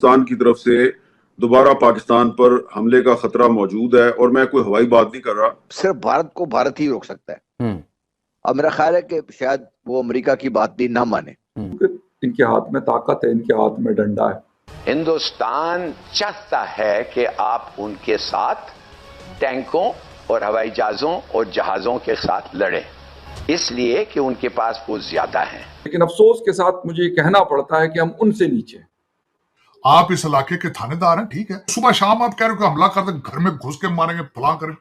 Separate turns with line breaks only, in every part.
पाकिस्तान की तरफ से दोबारा पाकिस्तान पर हमले का खतरा मौजूद है और मैं कोई हवाई बात नहीं कर रहा।
सिर्फ भारत को भारत ही रोक सकता है। अब मेरा ख्याल है कि शायद वो अमेरिका की बात भी ना माने।
इनके हाथ में ताकत है, इनके हाथ में डंडा है।
हिंदुस्तान चाहता है कि आप उनके साथ टैंकों और हवाई जहाजों और जहाजों के साथ लड़ें, इसलिए कि उनके पास वो ज्यादा है।
लेकिन अफसोस के साथ मुझे ये कहना पड़ता है कि हम उनसे नीचे।
आप इस इलाके के थानेदार हैं, ठीक है, सुबह शाम आप कह रहे हो कि हमला कर दें, घर में घुस के मारेंगे, फलां करें।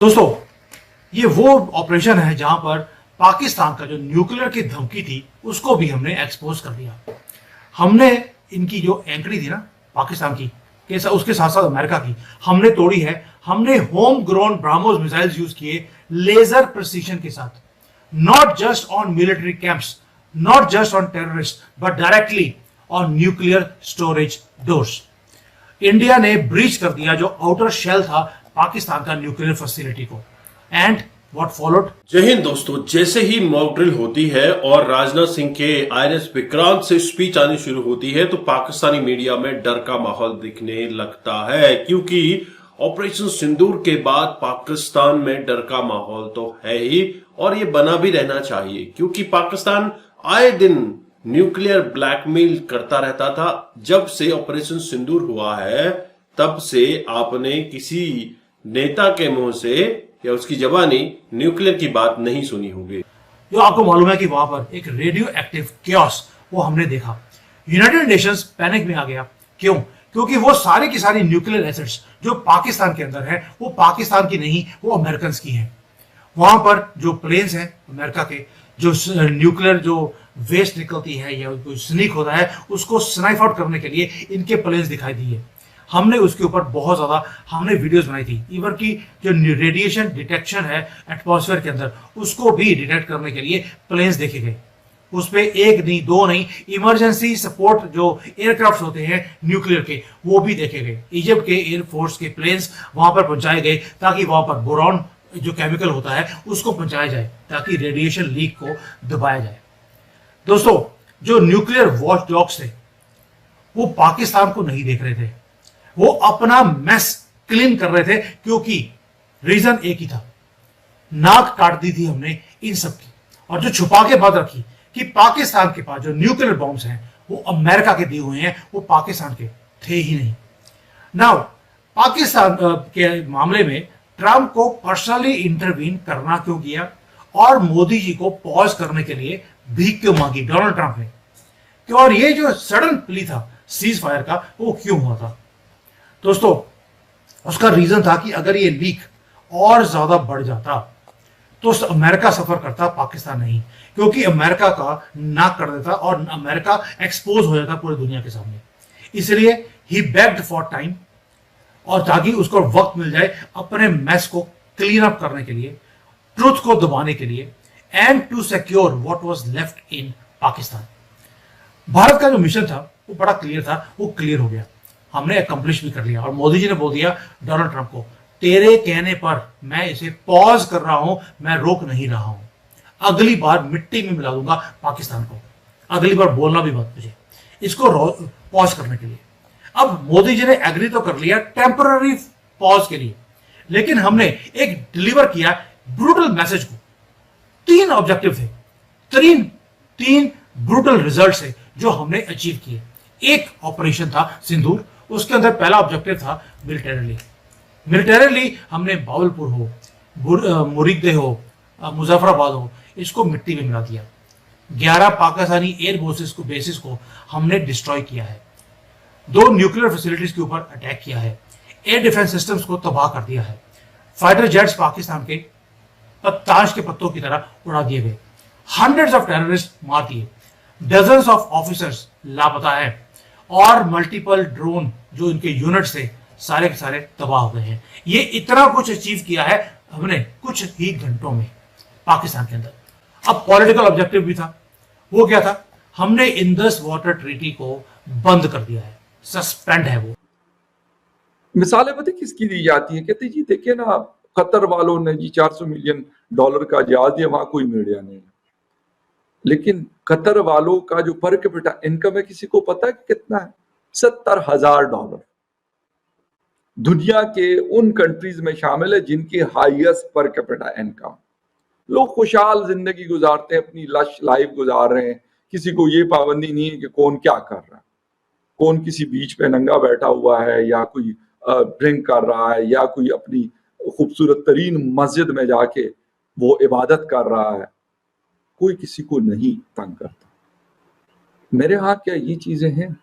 दोस्तों, ये वो ऑपरेशन है जहां पर पाकिस्तान का जो न्यूक्लियर की धमकी थी उसको भी हमने एक्सपोज कर दिया। हमने इनकी जो एंकड़ी थी ना पाकिस्तान की, उसके साथ साथ अमेरिका की, हमने तोड़ी है। हमने home grown BrahMos missiles use किए लेजर प्रिसीजन के साथ, not just on military camps, not just on terrorist, but directly on nuclear storage doors. India ने ब्रीच कर दिया जो आउटर शेल था पाकिस्तान का न्यूक्लियर फैसिलिटी को। And what followed?
जय हिंद दोस्तों, जैसे ही मॉक ड्रिल होती है और राजनाथ सिंह के INS विक्रांत से स्पीच आनी शुरू होती है तो पाकिस्तानी मीडिया में डर का माहौल दिखने लगता है, क्योंकि ऑपरेशन सिंदूर के बाद पाकिस्तान में डर का माहौल तो है ही और ये बना भी रहना चाहिए, क्योंकि पाकिस्तान आए दिन न्यूक्लियर ब्लैकमेल करता रहता था। जब से ऑपरेशन सिंदूर हुआ है तब से आपने किसी नेता के मुंह से या उसकी जबानी न्यूक्लियर की बात नहीं सुनी होगी।
जो आपको मालूम है कि वहां पर एक रेडियो एक्टिव क्योस वो हमने देखा। यूनाइटेड नेशंस पैनिक में आ गया। क्यों? क्योंकि वो सारी की सारी न्यूक्लियर एसेट्स जो पाकिस्तान के अंदर है वो पाकिस्तान की नहीं, वो अमेरिकन की है। वहां पर जो प्लेन्स हैं अमेरिका के, जो न्यूक्लियर जो वेस्ट निकलती है या कोई स्नीक होता है उसको स्नाइफ आउट करने के लिए इनके प्लेन्स दिखाई दिए। हमने उसके ऊपर बहुत ज्यादा हमने वीडियोस बनाई थी। इवन की जो रेडिएशन डिटेक्शन है एटमॉस्फेयर के अंदर उसको भी डिटेक्ट करने के लिए प्लेन्स देखे गए। उस पे एक नहीं, दो नहीं, इमरजेंसी सपोर्ट जो एयरक्राफ्ट होते हैं न्यूक्लियर के वो भी देखे गए। इजिप्ट के एयरफोर्स के प्लेन्स वहां पर पहुंचाए गए ताकि वहां पर बोरॉन जो केमिकल होता है उसको पहुंचाया जाए ताकि रेडिएशन लीक को दबाया जाए। दोस्तों, जो न्यूक्लियर वॉच डॉग्स थे वो पाकिस्तान को नहीं देख रहे थे, वो अपना मेस क्लीन कर रहे थे, क्योंकि रीजन एक ही था, नाक काट दी थी हमने इन सब की। और जो छुपा के बात रखी कि पाकिस्तान के पास जो न्यूक्लियर बॉम्ब्स हैं वो अमेरिका के दिए हुए हैं, वो पाकिस्तान के थे ही नहीं। नाउ पाकिस्तान के मामले में ट्रंप को पर्सनली इंटरवीन करना क्यों किया और मोदी जी को पॉज करने के लिए भीख क्यों मांगी डोनाल्ड ट्रंप ने? क्यों? और ये जो सडन प्ली था सीज फायर का वो क्यों हुआ था? दोस्तों, उसका रीजन था कि अगर ये लीक और ज्यादा बढ़ जाता तो अमेरिका सफर करता, पाकिस्तान नहीं, क्योंकि अमेरिका का नाक कर देता और अमेरिका एक्सपोज हो जाता पूरी दुनिया के सामने। इसलिए ही बेग्ड फॉर टाइम, और ताकि उसको वक्त मिल जाए अपने मैस को क्लीन अप करने के लिए, ट्रुथ को दबाने के लिए, and to secure what was left in Pakistan. Bharat का जो मिशन था वो बड़ा क्लियर था, वो क्लियर हो गया, हमने अकम्प्लिश भी कर लिया। और मोदी जी ने बोल दिया डोनाल्ड ट्रंप को, तेरे कहने पर मैं इसे पॉज कर रहा हूं, मैं रोक नहीं रहा हूं, अगली बार मिट्टी में मिला दूंगा पाकिस्तान को, अगली बार बोलना भी मत मुझे इसको पॉज करने के लिए। अब मोदी जी ने एग्री तो कर लिया टेम्पररी पॉज के लिए, लेकिन हमने एक डिलीवर किया ब्रूटल मैसेज को। 3 ऑब्जेक्टिव थे, तीन ब्रूटल रिजल्ट है जो हमने अचीव किए। एक ऑपरेशन था सिंदूर, उसके अंदर पहला ऑब्जेक्टिव था मिलिटरीली हमने बावलपुर हो, मुरीदे हो, मुजफ्फराबाद हो, इसको मिट्टी में मिला दिया। 11 पाकिस्तानी एयर बेसिस को हमने डिस्ट्रॉय किया है। 2 न्यूक्लियर फैसिलिटीज के ऊपर अटैक किया है। एयर डिफेंस सिस्टम्स को तबाह कर दिया है। फाइटर जेट्स पाकिस्तान के ताश के पत्तों की तरह उड़ा दिए गए। हंड्रेड्स ऑफ टेररिस्ट मार दिए। डजन्स ऑफ ऑफिसर्स लापता है और मल्टीपल ड्रोन जो इनके यूनिट्स थे सारे के सारे तबाह हो गए हैं। ये इतना कुछ अचीव किया है हमने कुछ ही घंटों में पाकिस्तान के अंदर। अब पॉलिटिकल ऑब्जेक्टिव भी था, वो क्या था? हमने इंडस वाटर ट्रीटी को बंद कर दिया है, सस्पेंड है वो।
मिसालें पता किसकी दी जाती है? कहते जी देखिए ना, कतर वालों ने जी $400 मिलियन का जहाज दिया, वहां कोई मीडिया नहीं, लेकिन कतर वालों का जो पर कैपिटा इनकम है किसी को पता है कि कितना है? $70,000 दुनिया के उन कंट्रीज में शामिल है जिनकी हाईएस्ट पर कैपिटा इनकम। लोग खुशहाल जिंदगी गुजारते हैं, अपनी लश लाइफ गुजार रहे हैं, किसी को ये पाबंदी नहीं है कि कौन क्या कर रहा है, कौन किसी बीच पे नंगा बैठा हुआ है या कोई ड्रिंक कर रहा है या कोई अपनी खूबसूरत तरीन मस्जिद में जाके वो इबादत कर रहा है, कोई किसी को नहीं तंग करता। मेरे हाथ क्या ये चीजें हैं?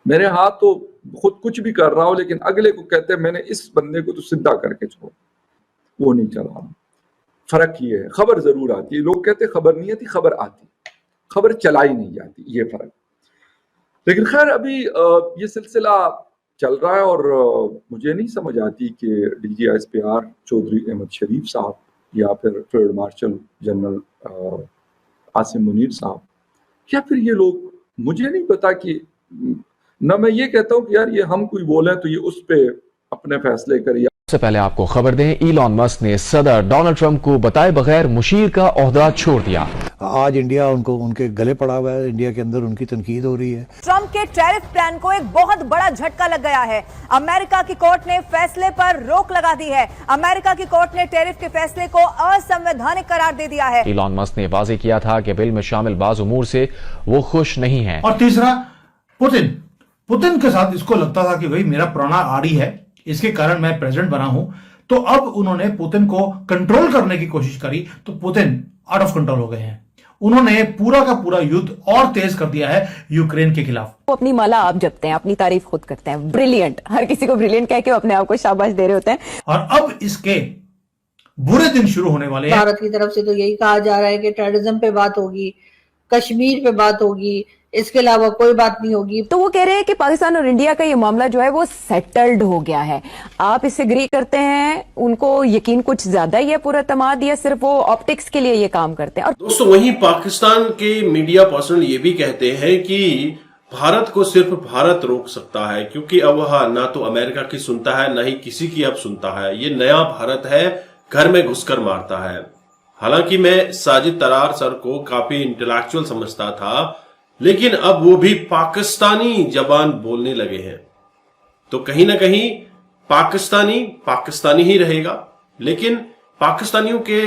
मेरे हाथ तो खुद कुछ भी कर रहा हो लेकिन अगले को कहते हैं मैंने इस बंदे को तो सीधा करके छोड़, वो नहीं चला रहा। फर्क ये है, खबर जरूर आती है, लोग कहते हैं खबर नहीं आती, खबर आती, खबर चलाई नहीं जाती, ये फर्क। लेकिन खैर अभी ये सिलसिला चल रहा है और मुझे नहीं समझ आती कि DGISPR चौधरी अहमद शरीफ साहब या फिर field marshal general Asim Munir साहब या फिर ये लोग, मुझे नहीं पता कि न मैं ये कहता हूँ कि यार ये हम कोई बोले तो ये उस पे अपने फैसले करिए।
सबसे पहले आपको खबर दें, इलॉन मस्क ने सदर डोनाल्ड ट्रंप को बताए बगैर मुशीर का ओहदा छोड़ दिया।
आज इंडिया उनको उनके गले पड़ा हुआ है, इंडिया के अंदर उनकी तनकीद हो रही है।
ट्रंप के टैरिफ प्लान को एक बहुत बड़ा झटका लग गया है। अमेरिका की कोर्ट ने फैसले पर रोक लगा दी है। अमेरिका की कोर्ट ने टैरिफ के फैसले को असंवैधानिक करार दे दिया है।
इलॉन मस्क ने वाजे किया था कि बिल में शामिल बाज उमूर से वो खुश नहीं है।
और तीसरा, पुतिन के साथ इसको लगता था कि भाई मेरा पुराना आड़ी है, इसके कारण मैं प्रेसिडेंट बना हूं, तो अब उन्होंने पुतिन को कंट्रोल करने की कोशिश करी तो पुतिन आउट ऑफ कंट्रोल हो गए हैं। उन्होंने पूरा का पूरा युद्ध और तेज कर दिया है यूक्रेन के खिलाफ।
वो अपनी माला आप जपते हैं, अपनी तारीफ खुद करते हैं, ब्रिलियंट, हर किसी को ब्रिलियंट कह के अपने आप को शाबाश दे रहे होते हैं।
और अब इसके बुरे दिन शुरू होने वाले हैं।
भारत की तरफ से तो यही कहा जा रहा है कि टेररिज्म पे बात होगी, कश्मीर पे बात होगी, इसके अलावा कोई बात नहीं होगी।
तो वो कह रहे हैं कि पाकिस्तान और इंडिया का ये मामला जो है वो सेटल्ड हो गया है। आप इससे एग्री करते हैं? उनको यकीन कुछ ज्यादा ही है पूरा तमाद, या सिर्फ वो ऑप्टिक्स के लिए ये काम करते हैं? और
दोस्तों, वहीं पाकिस्तान के मीडिया पर्सन ये भी कहते हैं कि भारत को सिर्फ भारत रोक सकता है, क्योंकि अब वह ना तो अमेरिका की सुनता है ना ही किसी की अब सुनता है। ये नया भारत है, घर में घुसकर मारता है। हालांकि मैं साजिद तरार सर को काफी इंटेलेक्चुअल समझता था, लेकिन अब वो भी पाकिस्तानी जबान बोलने लगे हैं, तो कहीं ना कहीं पाकिस्तानी ही रहेगा। लेकिन पाकिस्तानियों के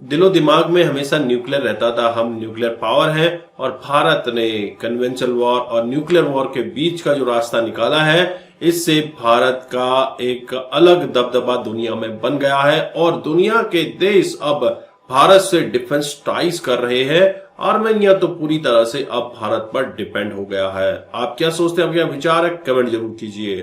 दिलो दिमाग में हमेशा न्यूक्लियर रहता था, हम न्यूक्लियर पावर हैं, और भारत ने कन्वेंशनल वॉर और न्यूक्लियर वॉर के बीच का जो रास्ता निकाला है, इससे भारत का एक अलग दबदबा दुनिया में बन गया है और दुनिया के देश अब भारत से डिफेंस टाइज कर रहे हैं। आर्मेनिया तो पूरी तरह से अब भारत पर डिपेंड हो गया है। आप क्या सोचते हैं, आपके विचार है, कमेंट जरूर कीजिए।